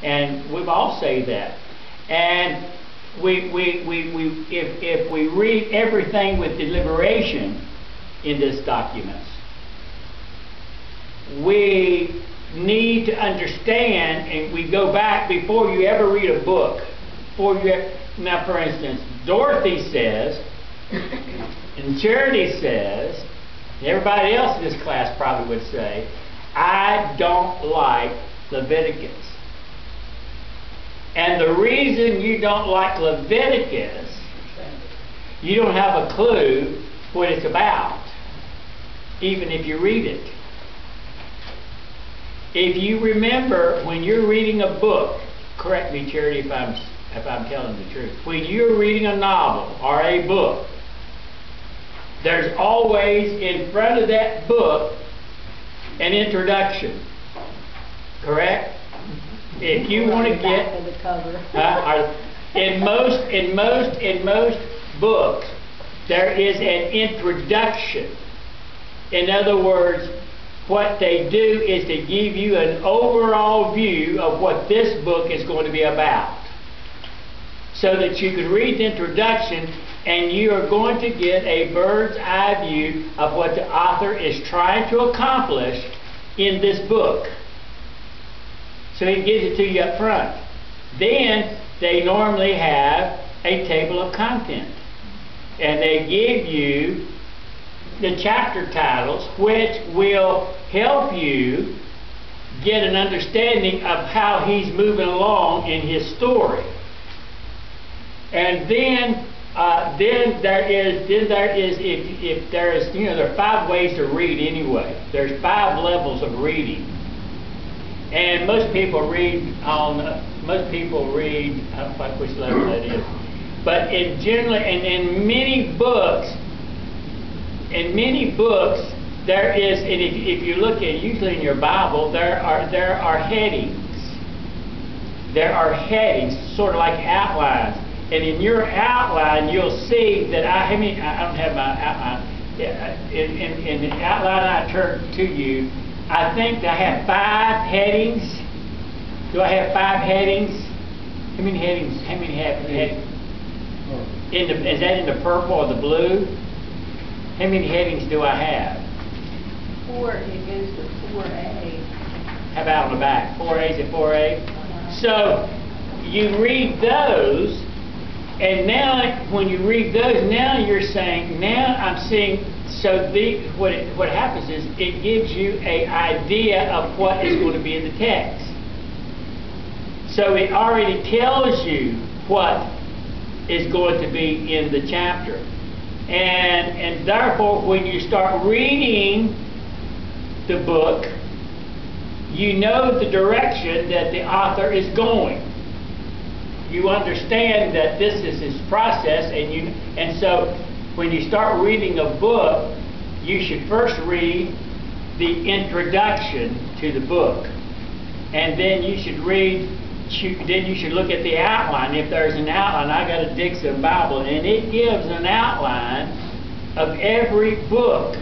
And we've all say that. And if we read everything with deliberation in this document, we need to understand, and we go back before you ever read a book. Now, for instance, Dorothy says, and Charity says, and everybody else in this class probably would say, I don't like Leviticus. And the reason you don't like Leviticus, you don't have a clue what it's about, even if you read it. If you remember, when you're reading a book, correct me, Charity, if I'm telling the truth. When you're reading a novel or a book, there's always in front of that book an introduction. Correct? If you want to get the cover. in most books, there is an introduction. In other words, what they do is to give you an overall view of what this book is going to be about, so that you can read the introduction and you are going to get a bird's eye view of what the author is trying to accomplish in this book. So he gives it to you up front. Then they normally have a table of content, and they give you the chapter titles, which will help you get an understanding of how he's moving along in his story. And then there are 5 ways to read anyway. There's 5 levels of reading, and most people read I don't know which level that is, but in many books. In many books, there is, and if you look at, usually in your Bible, there are headings. There are headings, sort of like outlines. And in your outline, you'll see that I don't have my outline. In the outline I turned to you, I think I have 5 headings. Do I have 5 headings? How many headings? How many headings? Is that in the purple or the blue? How many headings do I have? 4, it goes to 4A. How about on the back? 4A, is it 4A? So you read those, and now when you read those, now you're saying, now I'm seeing, so what happens is it gives you an idea of what is going to be in the text. So it already tells you what is going to be in the chapter. And therefore, when you start reading the book, you know the direction that the author is going. You understand that this is his process, and so when you start reading a book, you should first read the introduction to the book, and then you should look at the outline. If there's an outline, I got a Dixon Bible, and it gives an outline of every book.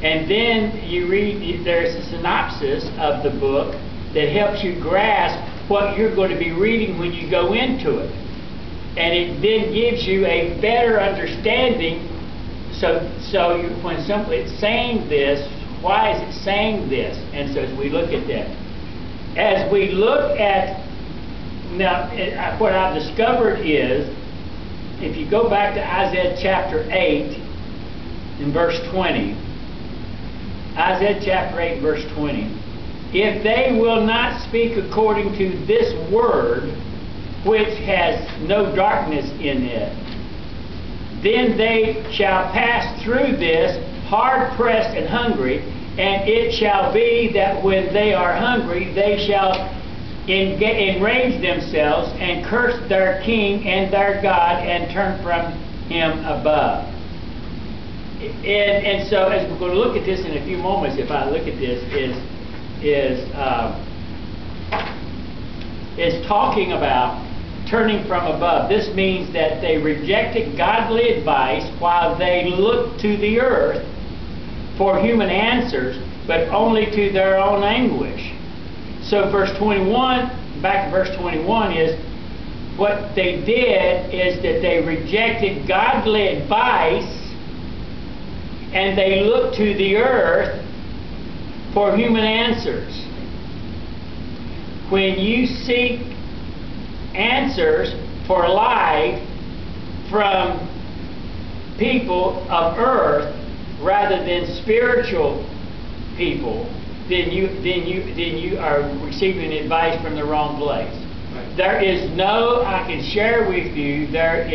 And then you read, there's a synopsis of the book that helps you grasp what you're going to be reading when you go into it. And it then gives you a better understanding. When it's saying this, why is it saying this? And so as we look at that, as we look at, now what I've discovered is, if you go back to Isaiah chapter 8 in verse 20, Isaiah chapter 8 verse 20, if they will not speak according to this word, which has no darkness in it, then they shall pass through this hard pressed and hungry, and it shall be that when they are hungry, they shall enrage themselves and curse their king and their God and turn from him above. And so, as we're going to look at this in a few moments, if I look at this, is talking about turning from above. This means that they rejected godly advice while they looked to the earth for human answers, but only to their own anguish. So verse 21 back to verse 21 is, what they did is that they rejected godly advice and they looked to the earth for human answers. When you seek answers for life from people of earth rather than spiritual people, then you are receiving advice from the wrong place. There is no, I can share with you, there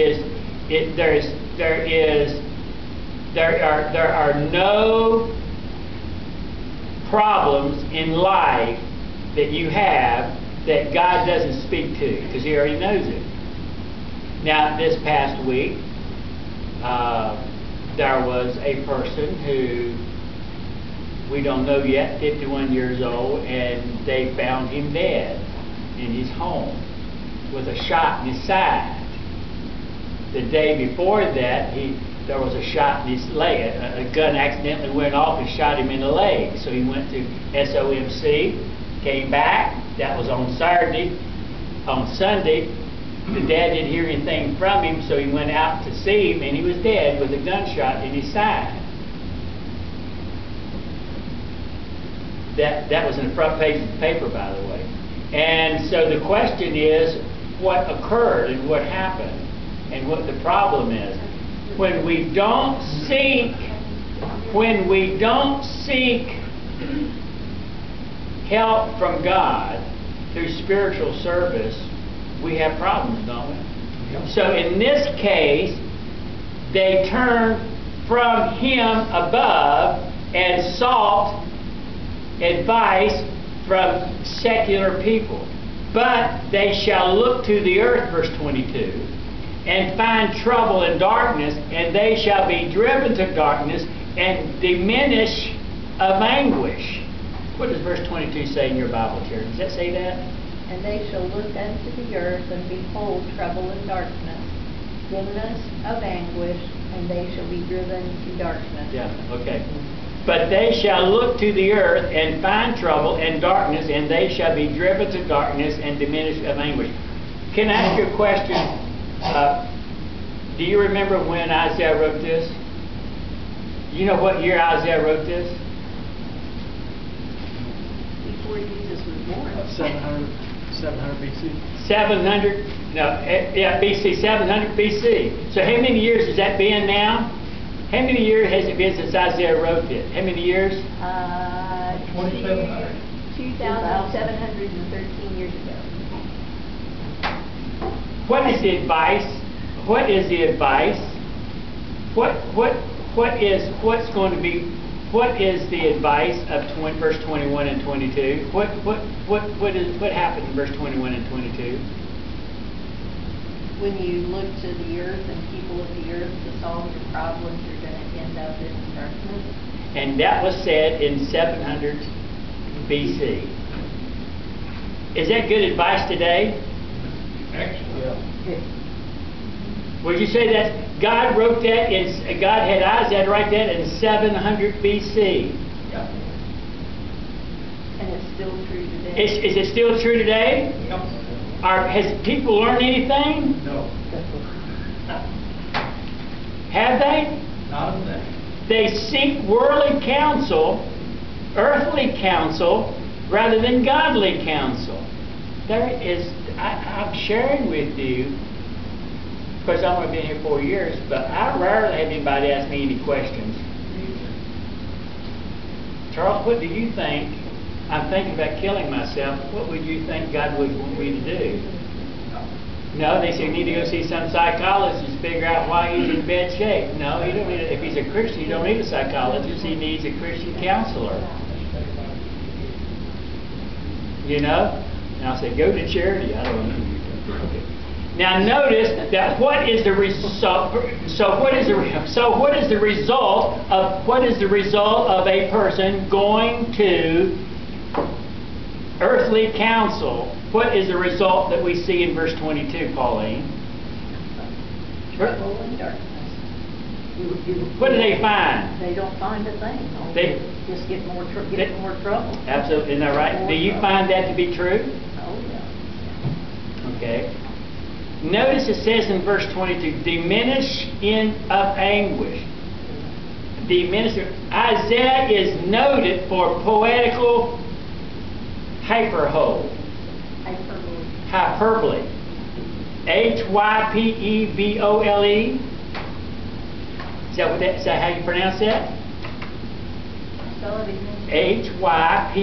are no problems in life that you have that God doesn't speak to, because He already knows it. Now, this past week, there was a person who we don't know yet, 51 years old, and they found him dead in his home with a shot in his side. The day before that, there was a shot in his leg. A gun accidentally went off and shot him in the leg. So he went to SOMC, came back. That was on Saturday. On Sunday, the dad didn't hear anything from him, so he went out to see him, and he was dead with a gunshot in his side. That was in the front page of the paper, by the way. And so the question is, what occurred and what happened and what the problem is. When we don't seek help from God through spiritual service, we have problems, don't we? Yep. So in this case, they turned from Him above and sought advice from secular people. But they shall look to the earth, verse 22, and find trouble and darkness, and they shall be driven to darkness and diminish of anguish. What does verse 22 say in your Bible, Terry? Does that say that? And they shall look unto the earth and behold trouble and darkness, dimness of anguish, and they shall be driven to darkness. Yeah, okay. But they shall look to the earth and find trouble and darkness, and they shall be driven to darkness and diminish of anguish. Can I ask you a question? Do you remember when Isaiah wrote this? You know what year Isaiah wrote this? Before Jesus was born. 700 BC. 700? No, yeah, BC, 700 BC. So how many years has that been now? How many years has it been since Isaiah wrote it? How many years? 2,700. 2,713 years ago. What is the advice? What is the advice? What is the advice of verse 21 and 22? What happened in verse 21 and 22? When you look to the earth and people of the earth to solve your problems, you're going to end up in darkness. And that was said in 700 BC. Is that good advice today? Actually, yeah. Would you say that God wrote that God had Isaiah write that in 700 BC? Yeah. And it's still true today. Is it still true today? Yep. Has people learned anything? No. Have they? Not a thing. They seek worldly counsel, earthly counsel, rather than godly counsel. I'm sharing with you, because I've only been here 4 years, but I rarely have anybody ask me any questions. Charles, what do you think? I'm thinking about killing myself. What would you think God would want me to do? No, they say you need to go see some psychologist to figure out why he's in bad shape. No, you don't need if he's a Christian, you don't need a psychologist. He needs a Christian counselor. You know? And I'll say, go to charity. I don't know. Okay. Now notice that what is the result of a person going to earthly counsel? What is the result that we see in verse 22, Pauline? Trouble and darkness. What do they find? They don't find a thing. They just get more trouble. Absolutely, isn't that right? Do you find that to be true? Oh, yeah. Notice it says in verse 22, diminish in of anguish. Diminish. Isaiah is noted for poetical hyperbole. Hyperbole. Hypebole. Is that how you pronounce that? Hype.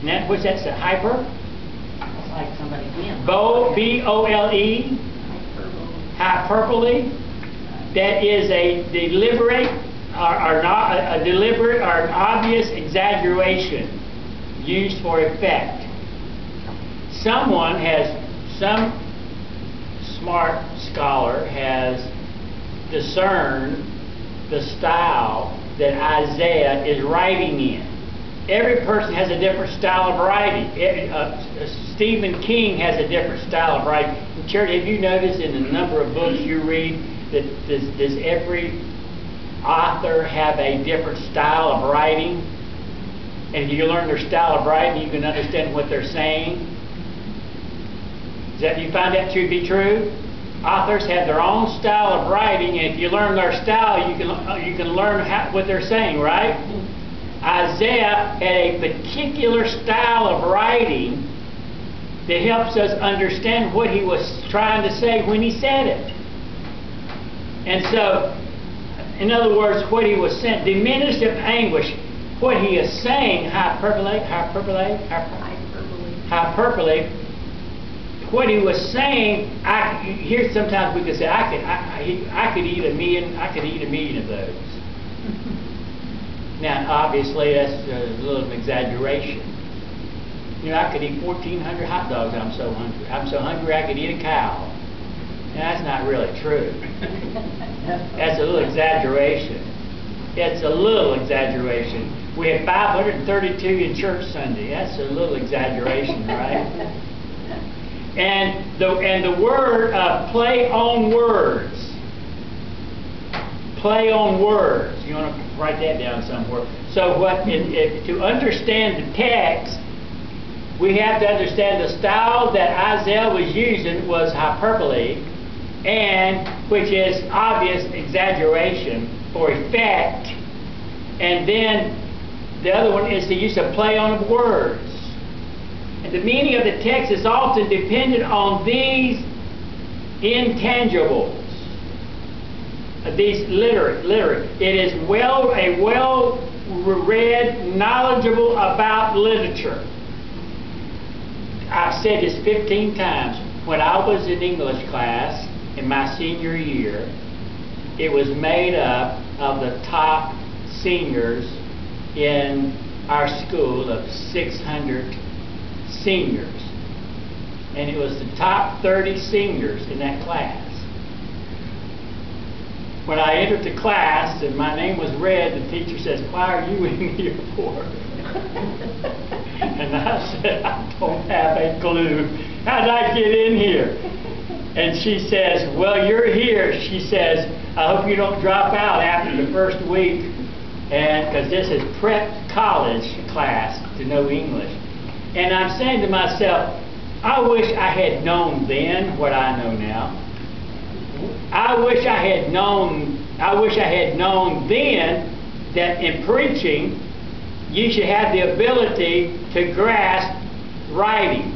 Now, what's that? Hyper? It's like somebody wins. B-O-L-E. Hyperbole. That is a deliberate or not a deliberate or an obvious exaggeration used for effect. Some smart scholar has discerned the style that Isaiah is writing in. Every person has a different style of writing. Stephen King has a different style of writing. Church, have you noticed in the number of books you read that does every author have a different style of writing? And if you learn their style of writing, you can understand what they're saying. You find that to be true? Authors have their own style of writing, and if you learn their style, you can learn what they're saying, right? Isaiah had a particular style of writing that helps us understand what he was trying to say when he said it. And so, in other words, what he was saying, diminished of anguish, what he is saying, hyperbole. What he was saying, here sometimes we could say, I could eat a million of those. Now, obviously, that's a little exaggeration. You know, I could eat 1,400 hot dogs. I'm so hungry. I'm so hungry I could eat a cow. Now, that's not really true. That's a little exaggeration. It's a little exaggeration. We have 532 in church Sunday. That's a little exaggeration, right? And the word play on words. Play on words. You want to write that down somewhere. So to understand the text, we have to understand the style that Isaiah was using was hyperbole, and which is obvious exaggeration for effect. And then the other one is the use of play on words. And the meaning of the text is often dependent on these intangibles. These literary. It is a well-read, knowledgeable about literature. I've said this 15 times. When I was in English class in my senior year, it was made up of the top seniors in our school of 600 seniors. And it was the top 30 seniors in that class. When I entered the class and my name was read, the teacher says, "Why are you in here for?" And I said, "I don't have a clue. How did I get in here?" And she says, "Well, you're here." She says, "I hope you don't drop out after the first week, and because this is prep college class to know English." And I'm saying to myself, I wish I had known then what I know now. I wish I had known then that in preaching, you should have the ability to grasp writing.